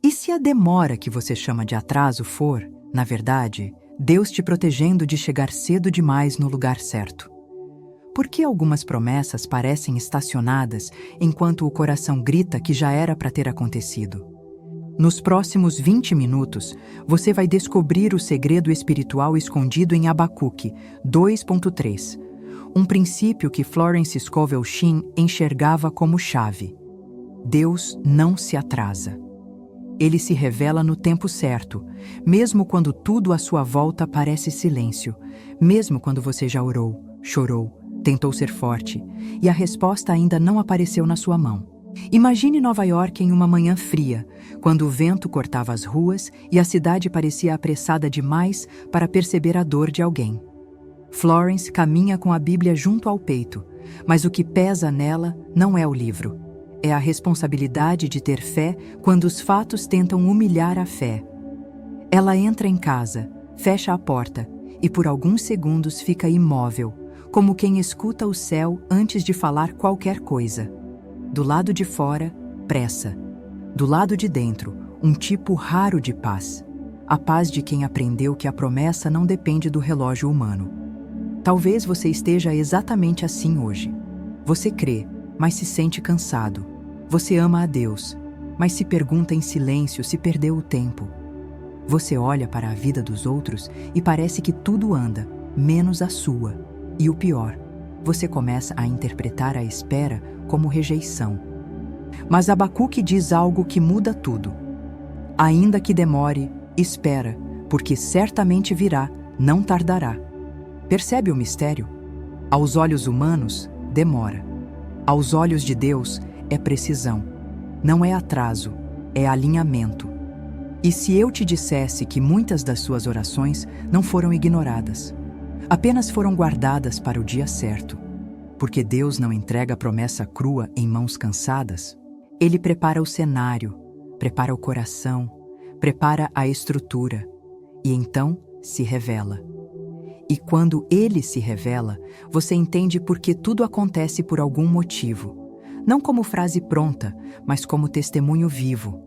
E se a demora que você chama de atraso for, na verdade, Deus te protegendo de chegar cedo demais no lugar certo? Por que algumas promessas parecem estacionadas enquanto o coração grita que já era para ter acontecido? Nos próximos 20 minutos, você vai descobrir o segredo espiritual escondido em Abacuque 2.3, um princípio que Florence Scovel Shinn enxergava como chave. Deus não se atrasa. Ele se revela no tempo certo, mesmo quando tudo à sua volta parece silêncio, mesmo quando você já orou, chorou, tentou ser forte, e a resposta ainda não apareceu na sua mão. Imagine Nova York em uma manhã fria, quando o vento cortava as ruas e a cidade parecia apressada demais para perceber a dor de alguém. Florence caminha com a Bíblia junto ao peito, mas o que pesa nela não é o livro. É a responsabilidade de ter fé quando os fatos tentam humilhar a fé. Ela entra em casa, fecha a porta e por alguns segundos fica imóvel, como quem escuta o céu antes de falar qualquer coisa. Do lado de fora, pressa. Do lado de dentro, um tipo raro de paz. A paz de quem aprendeu que a promessa não depende do relógio humano. Talvez você esteja exatamente assim hoje. Você crê, mas se sente cansado. Você ama a Deus, mas se pergunta em silêncio se perdeu o tempo. Você olha para a vida dos outros e parece que tudo anda, menos a sua. E o pior, você começa a interpretar a espera como rejeição. Mas Abacuque diz algo que muda tudo. Ainda que demore, espera, porque certamente virá, não tardará. Percebe o mistério? Aos olhos humanos, demora. Aos olhos de Deus, é precisão. Não é atraso, é alinhamento. E se eu te dissesse que muitas das suas orações não foram ignoradas, apenas foram guardadas para o dia certo, porque Deus não entrega a promessa crua em mãos cansadas? Ele prepara o cenário, prepara o coração, prepara a estrutura, e então se revela. E quando Ele se revela, você entende por que tudo acontece por algum motivo. Não como frase pronta, mas como testemunho vivo.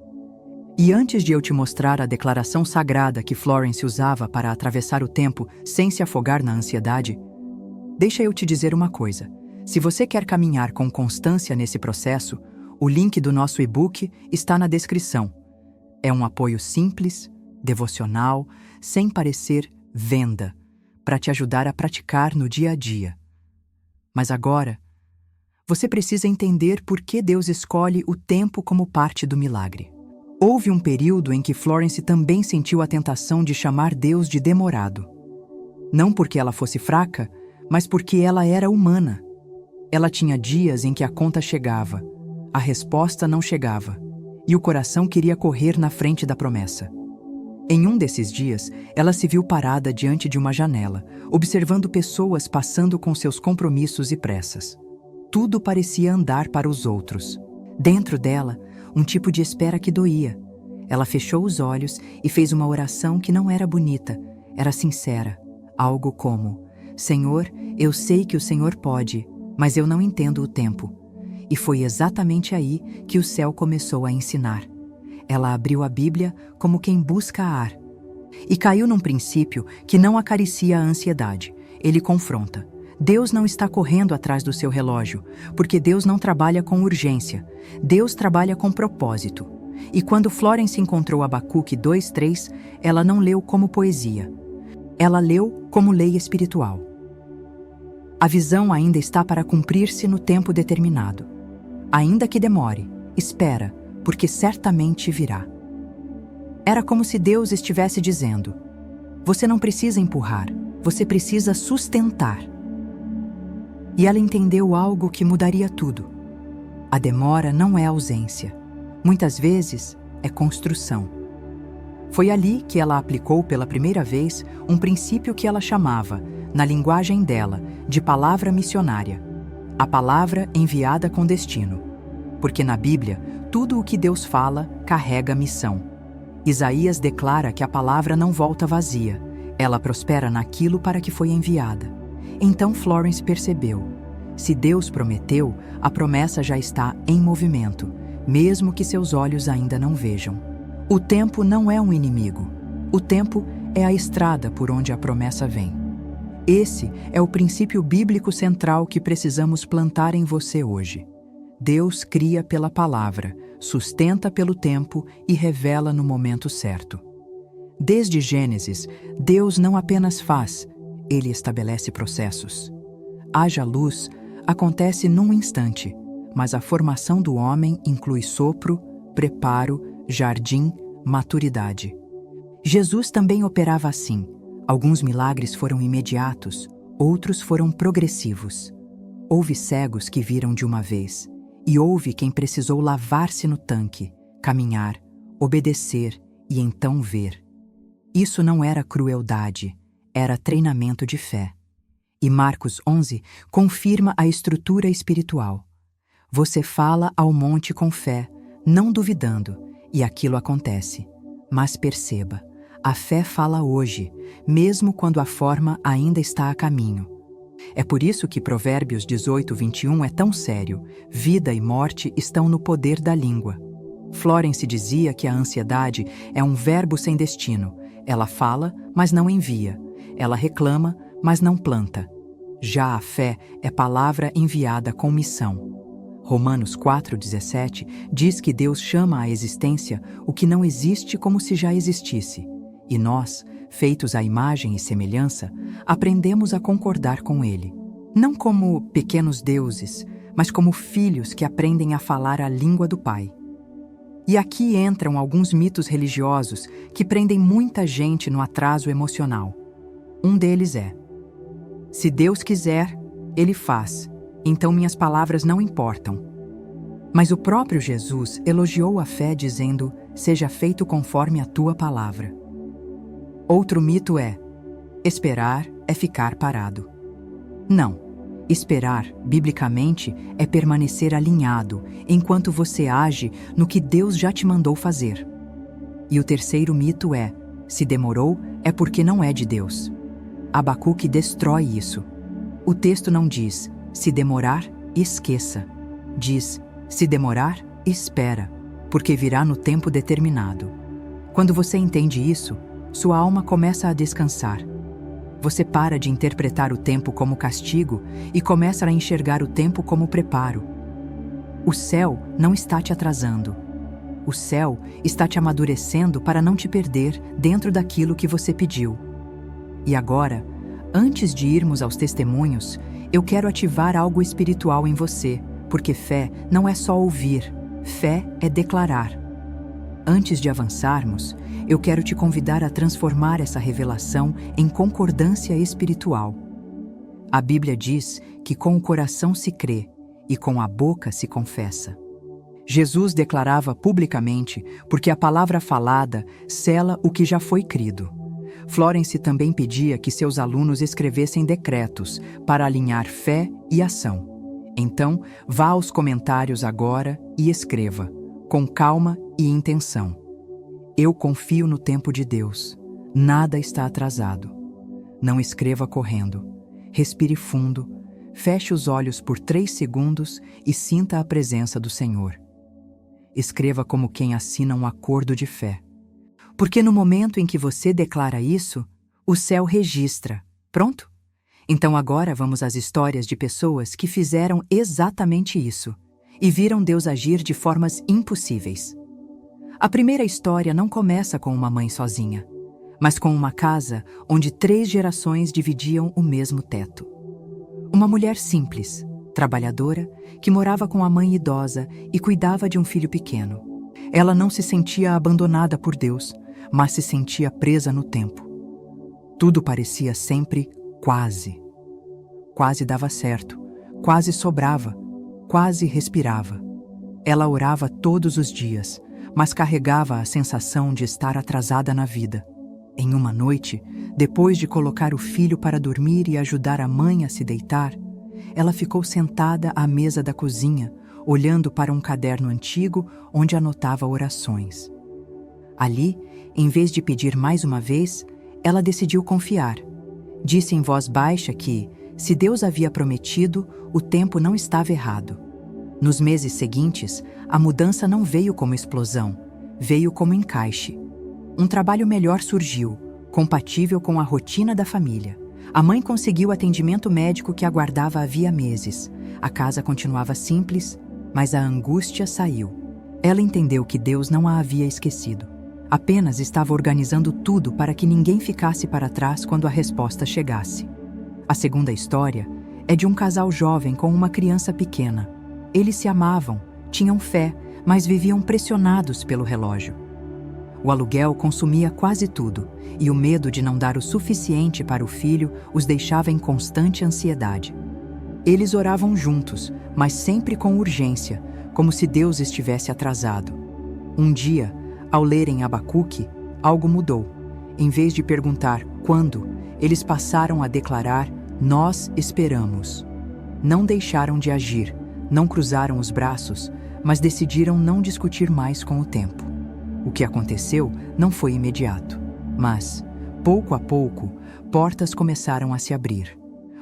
E antes de eu te mostrar a declaração sagrada que Florence usava para atravessar o tempo sem se afogar na ansiedade, deixa eu te dizer uma coisa. Se você quer caminhar com constância nesse processo, o link do nosso e-book está na descrição. É um apoio simples, devocional, sem parecer venda, para te ajudar a praticar no dia a dia. Mas agora, você precisa entender por que Deus escolhe o tempo como parte do milagre. Houve um período em que Florence também sentiu a tentação de chamar Deus de demorado. Não porque ela fosse fraca, mas porque ela era humana. Ela tinha dias em que a conta chegava, a resposta não chegava, e o coração queria correr na frente da promessa. Em um desses dias, ela se viu parada diante de uma janela, observando pessoas passando com seus compromissos e pressas. Tudo parecia andar para os outros. Dentro dela, um tipo de espera que doía. Ela fechou os olhos e fez uma oração que não era bonita, era sincera. Algo como: Senhor, eu sei que o Senhor pode, mas eu não entendo o tempo. E foi exatamente aí que o céu começou a ensinar. Ela abriu a Bíblia como quem busca ar. E caiu num princípio que não acaricia a ansiedade. Ele confronta. Deus não está correndo atrás do seu relógio, porque Deus não trabalha com urgência. Deus trabalha com propósito. E quando Florence encontrou Abacuque 2:3, ela não leu como poesia. Ela leu como lei espiritual. A visão ainda está para cumprir-se no tempo determinado. Ainda que demore, espera, porque certamente virá. Era como se Deus estivesse dizendo: você não precisa empurrar, você precisa sustentar. E ela entendeu algo que mudaria tudo. A demora não é ausência. Muitas vezes é construção. Foi ali que ela aplicou pela primeira vez um princípio que ela chamava, na linguagem dela, de palavra missionária. A palavra enviada com destino. Porque na Bíblia, tudo o que Deus fala carrega missão. Isaías declara que a palavra não volta vazia. Ela prospera naquilo para que foi enviada. Então Florence percebeu. Se Deus prometeu, a promessa já está em movimento, mesmo que seus olhos ainda não vejam. O tempo não é um inimigo. O tempo é a estrada por onde a promessa vem. Esse é o princípio bíblico central que precisamos plantar em você hoje. Deus cria pela palavra, sustenta pelo tempo e revela no momento certo. Desde Gênesis, Deus não apenas faz, Ele estabelece processos. Haja luz acontece num instante, mas a formação do homem inclui sopro, preparo, jardim, maturidade. Jesus também operava assim. Alguns milagres foram imediatos, outros foram progressivos. Houve cegos que viram de uma vez, e houve quem precisou lavar-se no tanque, caminhar, obedecer e então ver. Isso não era crueldade, era treinamento de fé. E Marcos 11 confirma a estrutura espiritual. Você fala ao monte com fé, não duvidando, e aquilo acontece. Mas perceba, a fé fala hoje, mesmo quando a forma ainda está a caminho. É por isso que Provérbios 18:21 é tão sério. Vida e morte estão no poder da língua. Florence dizia que a ansiedade é um verbo sem destino. Ela fala, mas não envia. Ela reclama, mas não planta. Já a fé é palavra enviada com missão. Romanos 4:17 diz que Deus chama à existência o que não existe como se já existisse. E nós, feitos à imagem e semelhança, aprendemos a concordar com Ele. Não como pequenos deuses, mas como filhos que aprendem a falar a língua do Pai. E aqui entram alguns mitos religiosos que prendem muita gente no atraso emocional. Um deles é: se Deus quiser, Ele faz, então minhas palavras não importam. Mas o próprio Jesus elogiou a fé dizendo: seja feito conforme a tua palavra. Outro mito é: esperar é ficar parado. Não. Esperar, biblicamente, é permanecer alinhado enquanto você age no que Deus já te mandou fazer. E o terceiro mito é: se demorou, é porque não é de Deus. Abacuque destrói isso. O texto não diz: se demorar, esqueça. Diz: se demorar, espera, porque virá no tempo determinado. Quando você entende isso, sua alma começa a descansar. Você para de interpretar o tempo como castigo e começa a enxergar o tempo como preparo. O céu não está te atrasando. O céu está te amadurecendo para não te perder dentro daquilo que você pediu. E agora, antes de irmos aos testemunhos, eu quero ativar algo espiritual em você, porque fé não é só ouvir, fé é declarar. Antes de avançarmos, eu quero te convidar a transformar essa revelação em concordância espiritual. A Bíblia diz que com o coração se crê e com a boca se confessa. Jesus declarava publicamente porque a palavra falada sela o que já foi crido. Florence também pedia que seus alunos escrevessem decretos para alinhar fé e ação. Então, vá aos comentários agora e escreva, com calma e intenção. Eu confio no tempo de Deus. Nada está atrasado. Não escreva correndo. Respire fundo, feche os olhos por 3 segundos e sinta a presença do Senhor. Escreva como quem assina um acordo de fé. Porque no momento em que você declara isso, o céu registra. Pronto? Então agora vamos às histórias de pessoas que fizeram exatamente isso e viram Deus agir de formas impossíveis. A primeira história não começa com uma mãe sozinha, mas com uma casa onde 3 gerações dividiam o mesmo teto. Uma mulher simples, trabalhadora, que morava com a mãe idosa e cuidava de um filho pequeno. Ela não se sentia abandonada por Deus, mas se sentia presa no tempo. Tudo parecia sempre quase. Quase dava certo, quase sobrava, quase respirava. Ela orava todos os dias, mas carregava a sensação de estar atrasada na vida. Em uma noite, depois de colocar o filho para dormir e ajudar a mãe a se deitar, ela ficou sentada à mesa da cozinha, olhando para um caderno antigo onde anotava orações. Ali, em vez de pedir mais uma vez, ela decidiu confiar. Disse em voz baixa que, se Deus havia prometido, o tempo não estava errado. Nos meses seguintes, a mudança não veio como explosão, veio como encaixe. Um trabalho melhor surgiu, compatível com a rotina da família. A mãe conseguiu o atendimento médico que aguardava havia meses. A casa continuava simples, mas a angústia saiu. Ela entendeu que Deus não a havia esquecido. Apenas estava organizando tudo para que ninguém ficasse para trás quando a resposta chegasse. A segunda história é de um casal jovem com uma criança pequena. Eles se amavam, tinham fé, mas viviam pressionados pelo relógio. O aluguel consumia quase tudo, e o medo de não dar o suficiente para o filho os deixava em constante ansiedade. Eles oravam juntos, mas sempre com urgência, como se Deus estivesse atrasado. Um dia, ao lerem Abacuque, algo mudou. Em vez de perguntar quando, eles passaram a declarar: nós esperamos. Não deixaram de agir, não cruzaram os braços, mas decidiram não discutir mais com o tempo. O que aconteceu não foi imediato, mas, pouco a pouco, portas começaram a se abrir.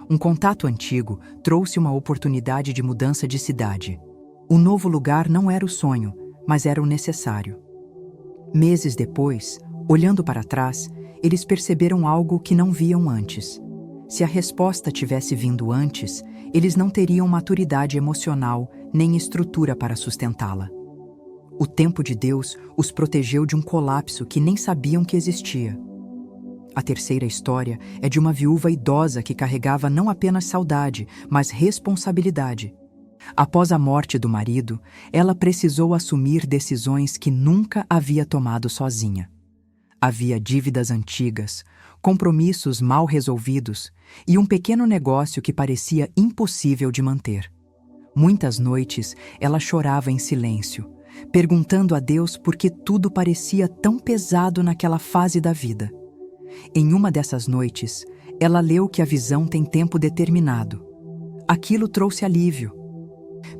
Um contato antigo trouxe uma oportunidade de mudança de cidade. O novo lugar não era o sonho, mas era o necessário. Meses depois, olhando para trás, eles perceberam algo que não viam antes. Se a resposta tivesse vindo antes, eles não teriam maturidade emocional nem estrutura para sustentá-la. O tempo de Deus os protegeu de um colapso que nem sabiam que existia. A terceira história é de uma viúva idosa que carregava não apenas saudade, mas responsabilidade. Após a morte do marido, ela precisou assumir decisões que nunca havia tomado sozinha. Havia dívidas antigas, compromissos mal resolvidos e um pequeno negócio que parecia impossível de manter. Muitas noites ela chorava em silêncio, perguntando a Deus por que tudo parecia tão pesado naquela fase da vida. Em uma dessas noites, ela leu que a visão tem tempo determinado. Aquilo trouxe alívio.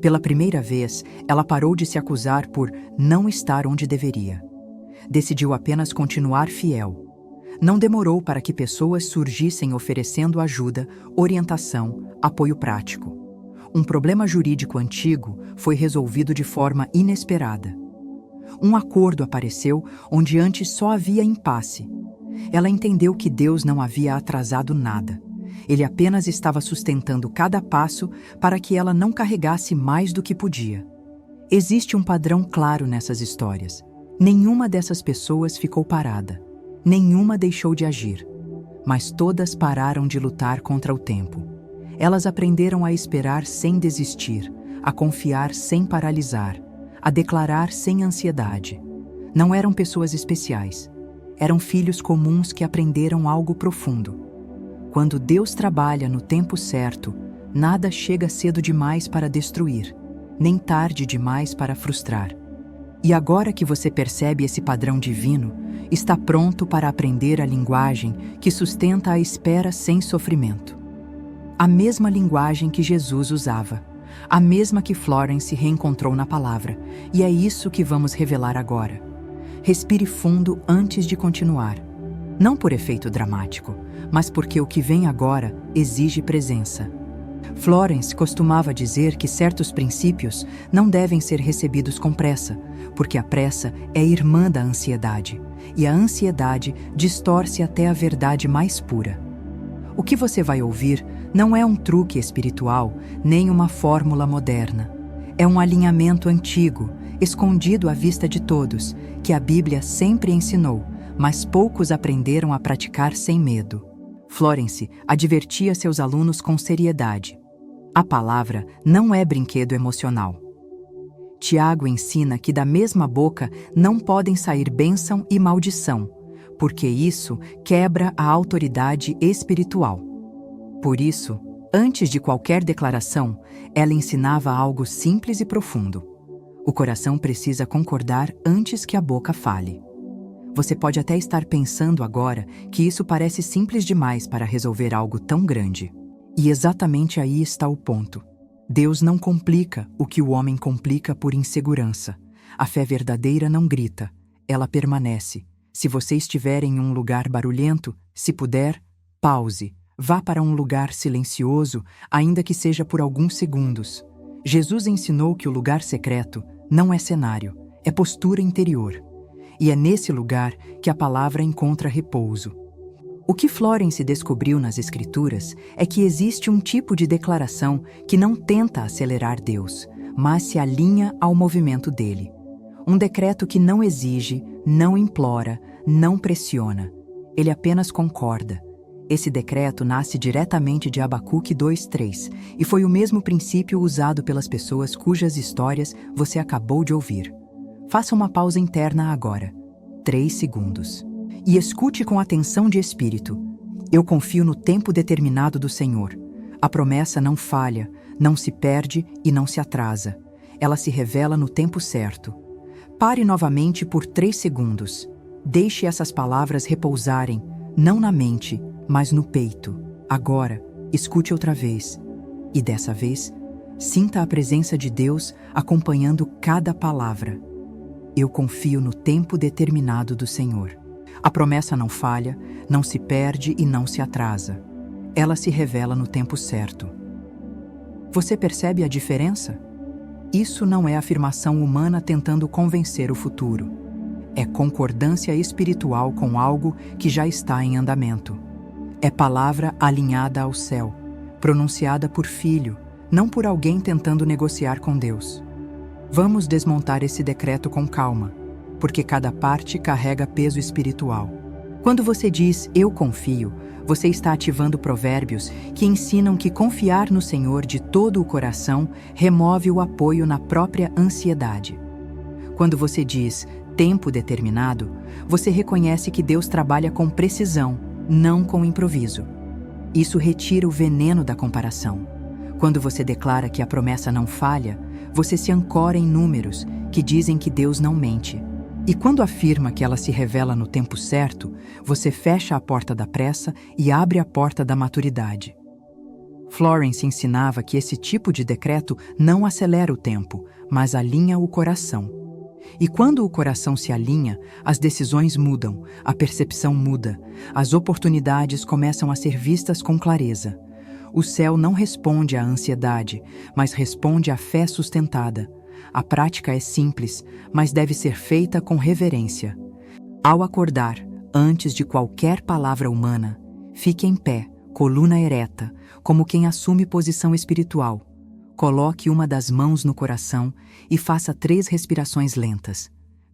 Pela primeira vez, ela parou de se acusar por não estar onde deveria. Decidiu apenas continuar fiel. Não demorou para que pessoas surgissem oferecendo ajuda, orientação, apoio prático. Um problema jurídico antigo foi resolvido de forma inesperada. Um acordo apareceu onde antes só havia impasse. Ela entendeu que Deus não havia atrasado nada. Ele apenas estava sustentando cada passo para que ela não carregasse mais do que podia. Existe um padrão claro nessas histórias. Nenhuma dessas pessoas ficou parada. Nenhuma deixou de agir. Mas todas pararam de lutar contra o tempo. Elas aprenderam a esperar sem desistir, a confiar sem paralisar, a declarar sem ansiedade. Não eram pessoas especiais. Eram filhos comuns que aprenderam algo profundo. Quando Deus trabalha no tempo certo, nada chega cedo demais para destruir, nem tarde demais para frustrar. E agora que você percebe esse padrão divino, está pronto para aprender a linguagem que sustenta a espera sem sofrimento. A mesma linguagem que Jesus usava, a mesma que Florence reencontrou na palavra, e é isso que vamos revelar agora. Respire fundo antes de continuar. Não por efeito dramático, mas porque o que vem agora exige presença. Florence costumava dizer que certos princípios não devem ser recebidos com pressa, porque a pressa é irmã da ansiedade, e a ansiedade distorce até a verdade mais pura. O que você vai ouvir não é um truque espiritual, nem uma fórmula moderna. É um alinhamento antigo, escondido à vista de todos, que a Bíblia sempre ensinou, mas poucos aprenderam a praticar sem medo. Florence advertia seus alunos com seriedade. A palavra não é brinquedo emocional. Tiago ensina que da mesma boca não podem sair bênção e maldição, porque isso quebra a autoridade espiritual. Por isso, antes de qualquer declaração, ela ensinava algo simples e profundo. O coração precisa concordar antes que a boca fale. Você pode até estar pensando agora que isso parece simples demais para resolver algo tão grande. E exatamente aí está o ponto. Deus não complica o que o homem complica por insegurança. A fé verdadeira não grita, ela permanece. Se você estiver em um lugar barulhento, se puder, pause. Vá para um lugar silencioso, ainda que seja por alguns segundos. Jesus ensinou que o lugar secreto não é cenário, é postura interior. e é nesse lugar que a palavra encontra repouso. O que Florence descobriu nas Escrituras é que existe um tipo de declaração que não tenta acelerar Deus, mas se alinha ao movimento dele. Um decreto que não exige, não implora, não pressiona. Ele apenas concorda. Esse decreto nasce diretamente de Abacuque 2:3 e foi o mesmo princípio usado pelas pessoas cujas histórias você acabou de ouvir. Faça uma pausa interna agora, 3 segundos, e escute com atenção de espírito. Eu confio no tempo determinado do Senhor. A promessa não falha, não se perde e não se atrasa. Ela se revela no tempo certo. Pare novamente por 3 segundos. Deixe essas palavras repousarem, não na mente, mas no peito. Agora, escute outra vez. E dessa vez, sinta a presença de Deus acompanhando cada palavra. Eu confio no tempo determinado do Senhor. A promessa não falha, não se perde e não se atrasa. Ela se revela no tempo certo. Você percebe a diferença? Isso não é afirmação humana tentando convencer o futuro. É concordância espiritual com algo que já está em andamento. É palavra alinhada ao céu, pronunciada por filho, não por alguém tentando negociar com Deus. Vamos desmontar esse decreto com calma, porque cada parte carrega peso espiritual. Quando você diz "eu confio", você está ativando provérbios que ensinam que confiar no Senhor de todo o coração remove o apoio na própria ansiedade. Quando você diz "tempo determinado", você reconhece que Deus trabalha com precisão, não com improviso. Isso retira o veneno da comparação. Quando você declara que a promessa não falha, você se ancora em números que dizem que Deus não mente. E quando afirma que ela se revela no tempo certo, você fecha a porta da pressa e abre a porta da maturidade. Florence ensinava que esse tipo de decreto não acelera o tempo, mas alinha o coração. E quando o coração se alinha, as decisões mudam, a percepção muda, as oportunidades começam a ser vistas com clareza. O céu não responde à ansiedade, mas responde à fé sustentada. A prática é simples, mas deve ser feita com reverência. Ao acordar, antes de qualquer palavra humana, fique em pé, coluna ereta, como quem assume posição espiritual. Coloque uma das mãos no coração e faça 3 respirações lentas.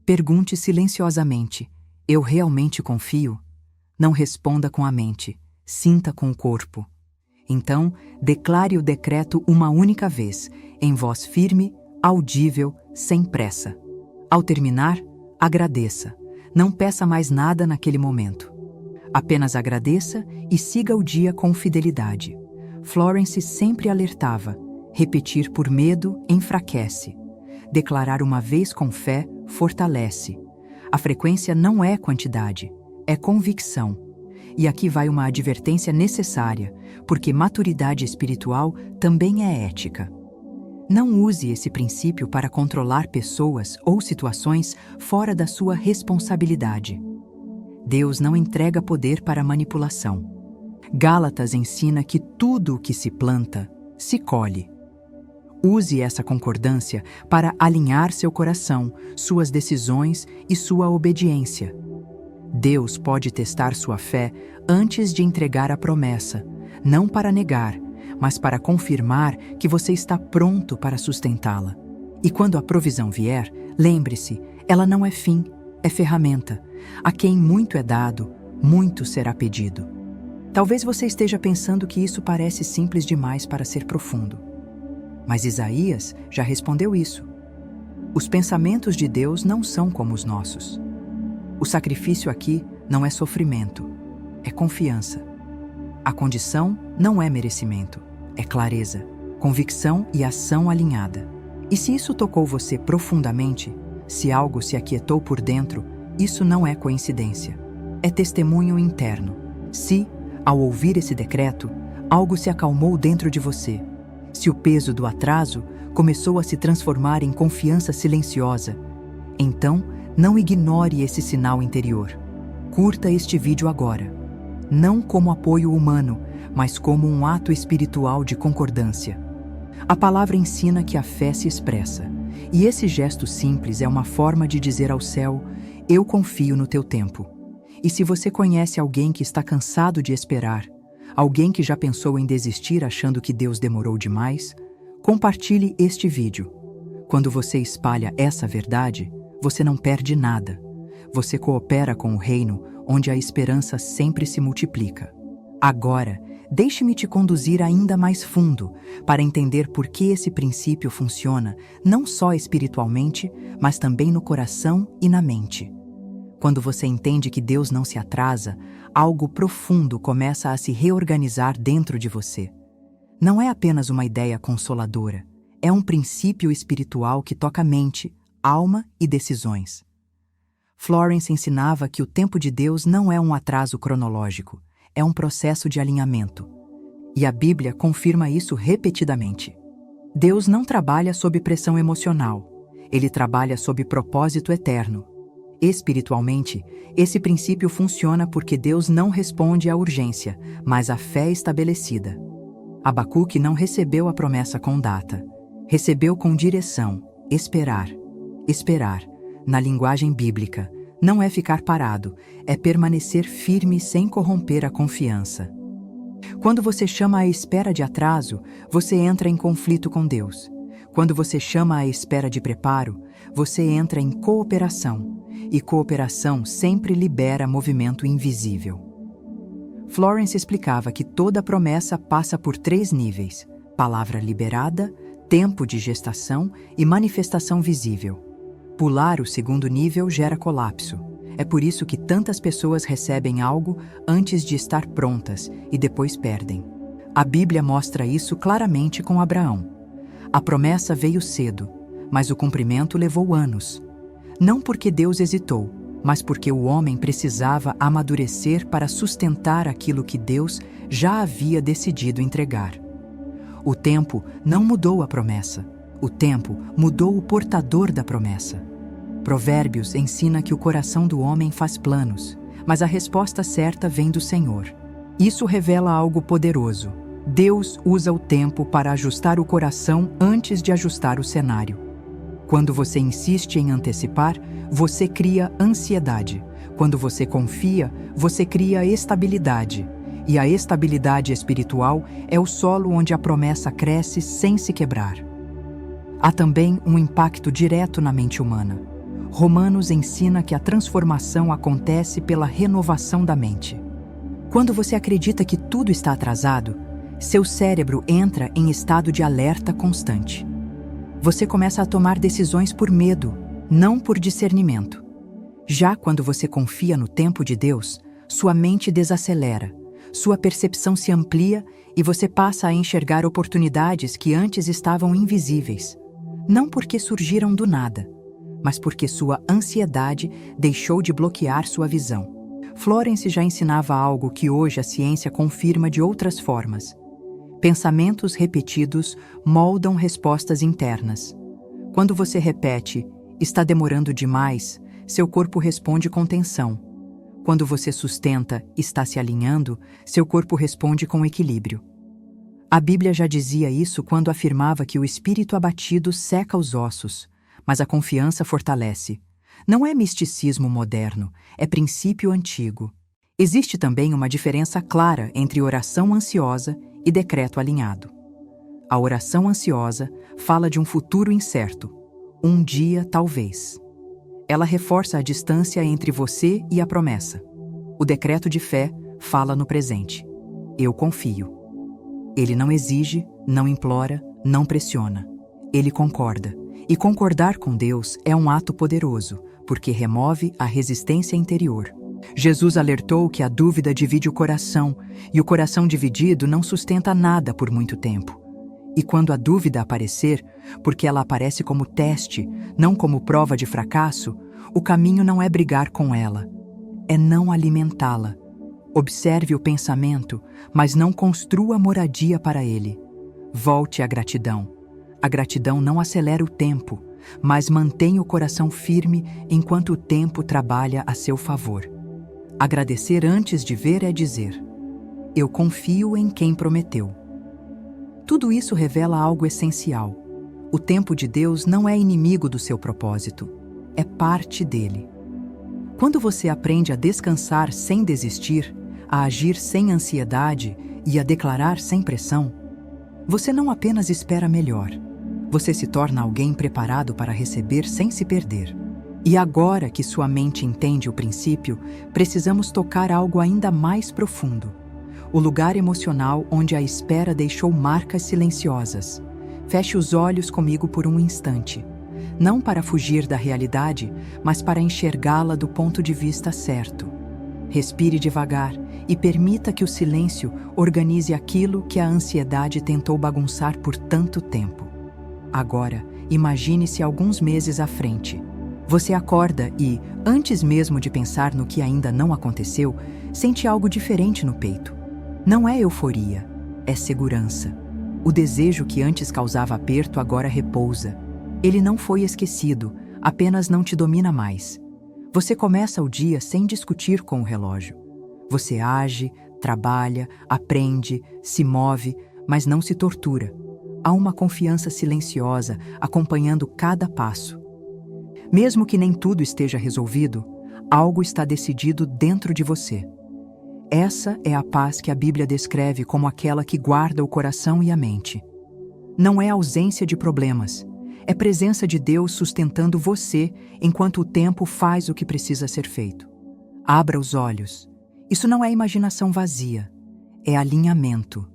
Pergunte silenciosamente: "Eu realmente confio?" Não responda com a mente, sinta com o corpo. Então, declare o decreto uma única vez, em voz firme, audível, sem pressa. Ao terminar, agradeça. Não peça mais nada naquele momento. Apenas agradeça e siga o dia com fidelidade. Florence sempre alertava: repetir por medo enfraquece. Declarar uma vez com fé fortalece. A frequência não é quantidade, é convicção. E aqui vai uma advertência necessária, porque maturidade espiritual também é ética. Não use esse princípio para controlar pessoas ou situações fora da sua responsabilidade. Deus não entrega poder para manipulação. Gálatas ensina que tudo o que se planta, se colhe. Use essa concordância para alinhar seu coração, suas decisões e sua obediência. Deus pode testar sua fé antes de entregar a promessa, não para negar, mas para confirmar que você está pronto para sustentá-la. E quando a provisão vier, lembre-se, ela não é fim, é ferramenta. A quem muito é dado, muito será pedido. Talvez você esteja pensando que isso parece simples demais para ser profundo. Mas Isaías já respondeu isso. Os pensamentos de Deus não são como os nossos. O sacrifício aqui não é sofrimento, é confiança. A condição não é merecimento, é clareza, convicção e ação alinhada. E se isso tocou você profundamente, se algo se aquietou por dentro, isso não é coincidência. É testemunho interno. Se, ao ouvir esse decreto, algo se acalmou dentro de você, se o peso do atraso começou a se transformar em confiança silenciosa, então não ignore esse sinal interior. Curta este vídeo agora. Não como apoio humano, mas como um ato espiritual de concordância. A palavra ensina que a fé se expressa, e esse gesto simples é uma forma de dizer ao céu: Eu confio no teu tempo. E se você conhece alguém que está cansado de esperar, alguém que já pensou em desistir achando que Deus demorou demais, compartilhe este vídeo. Quando você espalha essa verdade, você não perde nada. Você coopera com o reino, onde a esperança sempre se multiplica. Agora, deixe-me te conduzir ainda mais fundo para entender por que esse princípio funciona não só espiritualmente, mas também no coração e na mente. Quando você entende que Deus não se atrasa, algo profundo começa a se reorganizar dentro de você. Não é apenas uma ideia consoladora, é um princípio espiritual que toca mente, alma e decisões. Florence ensinava que o tempo de Deus não é um atraso cronológico, é um processo de alinhamento. E a Bíblia confirma isso repetidamente. Deus não trabalha sob pressão emocional, ele trabalha sob propósito eterno. Espiritualmente, esse princípio funciona porque Deus não responde à urgência, mas à fé estabelecida. Abacuque não recebeu a promessa com data. Recebeu com direção, esperar. Esperar, na linguagem bíblica, não é ficar parado, é permanecer firme sem corromper a confiança. Quando você chama a espera de atraso, você entra em conflito com Deus. Quando você chama a espera de preparo, você entra em cooperação, e cooperação sempre libera movimento invisível. Florence explicava que toda promessa passa por 3 níveis: palavra liberada, tempo de gestação e manifestação visível. Pular o segundo nível gera colapso. É por isso que tantas pessoas recebem algo antes de estar prontas e depois perdem. A Bíblia mostra isso claramente com Abraão. A promessa veio cedo, mas o cumprimento levou anos. Não porque Deus hesitou, mas porque o homem precisava amadurecer para sustentar aquilo que Deus já havia decidido entregar. O tempo não mudou a promessa. O tempo mudou o portador da promessa. Provérbios ensina que o coração do homem faz planos, mas a resposta certa vem do Senhor. Isso revela algo poderoso. Deus usa o tempo para ajustar o coração antes de ajustar o cenário. Quando você insiste em antecipar, você cria ansiedade. Quando você confia, você cria estabilidade. E a estabilidade espiritual é o solo onde a promessa cresce sem se quebrar. Há também um impacto direto na mente humana. Romanos ensina que a transformação acontece pela renovação da mente. Quando você acredita que tudo está atrasado, seu cérebro entra em estado de alerta constante. Você começa a tomar decisões por medo, não por discernimento. Já quando você confia no tempo de Deus, sua mente desacelera, sua percepção se amplia e você passa a enxergar oportunidades que antes estavam invisíveis. Não porque surgiram do nada, mas porque sua ansiedade deixou de bloquear sua visão. Florence já ensinava algo que hoje a ciência confirma de outras formas. Pensamentos repetidos moldam respostas internas. Quando você repete, está demorando demais, seu corpo responde com tensão. Quando você sustenta, está se alinhando, seu corpo responde com equilíbrio. A Bíblia já dizia isso quando afirmava que o espírito abatido seca os ossos, mas a confiança fortalece. Não é misticismo moderno, é princípio antigo. Existe também uma diferença clara entre oração ansiosa e decreto alinhado. A oração ansiosa fala de um futuro incerto, um dia talvez. Ela reforça a distância entre você e a promessa. O decreto de fé fala no presente. Eu confio. Ele não exige, não implora, não pressiona. Ele concorda. E concordar com Deus é um ato poderoso, porque remove a resistência interior. Jesus alertou que a dúvida divide o coração, e o coração dividido não sustenta nada por muito tempo. E quando a dúvida aparecer, porque ela aparece como teste, não como prova de fracasso, o caminho não é brigar com ela, é não alimentá-la. Observe o pensamento, mas não construa moradia para ele. Volte à gratidão. A gratidão não acelera o tempo, mas mantém o coração firme enquanto o tempo trabalha a seu favor. Agradecer antes de ver é dizer: eu confio em quem prometeu. Tudo isso revela algo essencial. O tempo de Deus não é inimigo do seu propósito, é parte dele. Quando você aprende a descansar sem desistir, a agir sem ansiedade e a declarar sem pressão, você não apenas espera melhor, você se torna alguém preparado para receber sem se perder. E agora que sua mente entende o princípio, precisamos tocar algo ainda mais profundo. O lugar emocional onde a espera deixou marcas silenciosas. Feche os olhos comigo por um instante. Não para fugir da realidade, mas para enxergá-la do ponto de vista certo. Respire devagar e permita que o silêncio organize aquilo que a ansiedade tentou bagunçar por tanto tempo. Agora, imagine-se alguns meses à frente. Você acorda e, antes mesmo de pensar no que ainda não aconteceu, sente algo diferente no peito. Não é euforia, é segurança. O desejo que antes causava aperto agora repousa. Ele não foi esquecido, apenas não te domina mais. Você começa o dia sem discutir com o relógio. Você age, trabalha, aprende, se move, mas não se tortura. Há uma confiança silenciosa acompanhando cada passo. Mesmo que nem tudo esteja resolvido, algo está decidido dentro de você. Essa é a paz que a Bíblia descreve como aquela que guarda o coração e a mente. Não é ausência de problemas, é presença de Deus sustentando você enquanto o tempo faz o que precisa ser feito. Abra os olhos. Isso não é imaginação vazia, é alinhamento.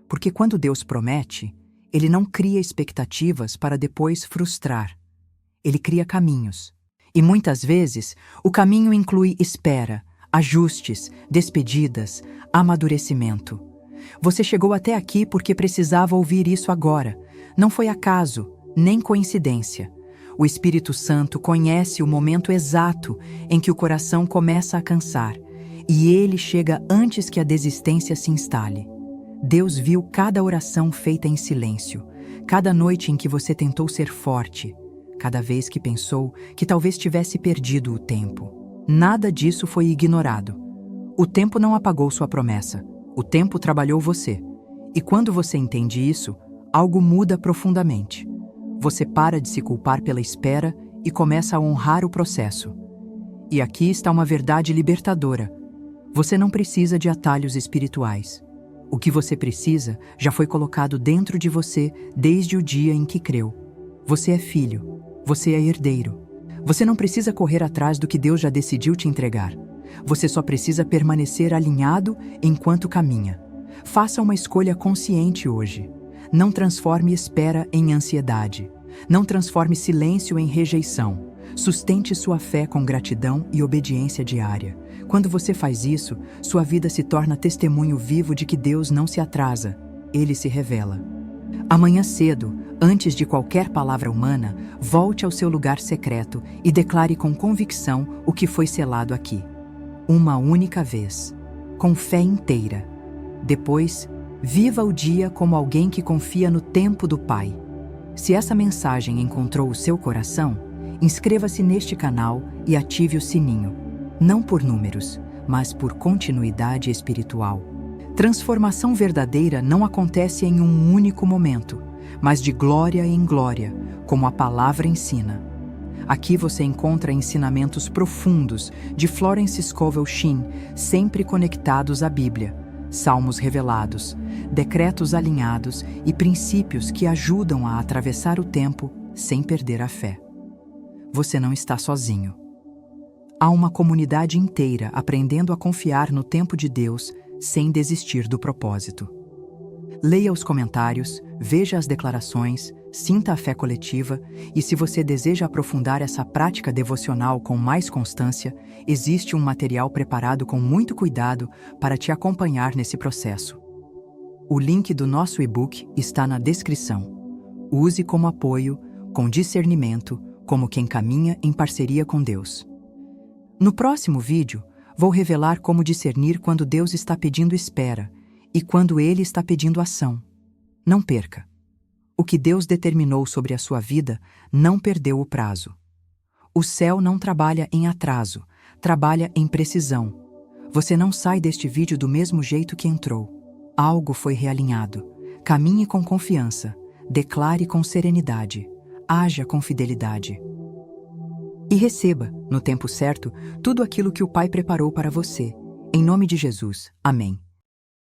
Porque quando Deus promete, Ele não cria expectativas para depois frustrar. Ele cria caminhos. E muitas vezes, o caminho inclui espera, ajustes, despedidas, amadurecimento. Você chegou até aqui porque precisava ouvir isso agora. Não foi acaso, nem coincidência. O Espírito Santo conhece o momento exato em que o coração começa a cansar, e ele chega antes que a desistência se instale. Deus viu cada oração feita em silêncio, cada noite em que você tentou ser forte, cada vez que pensou que talvez tivesse perdido o tempo. Nada disso foi ignorado. O tempo não apagou sua promessa. O tempo trabalhou você. E quando você entende isso, algo muda profundamente. Você para de se culpar pela espera e começa a honrar o processo. E aqui está uma verdade libertadora. Você não precisa de atalhos espirituais. O que você precisa já foi colocado dentro de você desde o dia em que creu. Você é filho. Você é herdeiro. Você não precisa correr atrás do que Deus já decidiu te entregar. Você só precisa permanecer alinhado enquanto caminha. Faça uma escolha consciente hoje. Não transforme espera em ansiedade. Não transforme silêncio em rejeição. Sustente sua fé com gratidão e obediência diária. Quando você faz isso, sua vida se torna testemunho vivo de que Deus não se atrasa. Ele se revela. Amanhã cedo, antes de qualquer palavra humana, volte ao seu lugar secreto e declare com convicção o que foi selado aqui. Uma única vez, com fé inteira. Depois, viva o dia como alguém que confia no tempo do Pai. Se essa mensagem encontrou o seu coração, inscreva-se neste canal e ative o sininho. Não por números, mas por continuidade espiritual. Transformação verdadeira não acontece em um único momento, mas de glória em glória, como a palavra ensina. Aqui você encontra ensinamentos profundos de Florence Scovel Shinn, sempre conectados à Bíblia, salmos revelados, decretos alinhados e princípios que ajudam a atravessar o tempo sem perder a fé. Você não está sozinho. Há uma comunidade inteira aprendendo a confiar no tempo de Deus sem desistir do propósito. Leia os comentários, veja as declarações, sinta a fé coletiva e, se você deseja aprofundar essa prática devocional com mais constância, existe um material preparado com muito cuidado para te acompanhar nesse processo. O link do nosso e-book está na descrição. Use como apoio, com discernimento, como quem caminha em parceria com Deus. No próximo vídeo, vou revelar como discernir quando Deus está pedindo espera e quando Ele está pedindo ação. Não perca. O que Deus determinou sobre a sua vida não perdeu o prazo. O céu não trabalha em atraso, trabalha em precisão. Você não sai deste vídeo do mesmo jeito que entrou. Algo foi realinhado. Caminhe com confiança, declare com serenidade, haja com fidelidade. E receba, no tempo certo, tudo aquilo que o Pai preparou para você. Em nome de Jesus. Amém.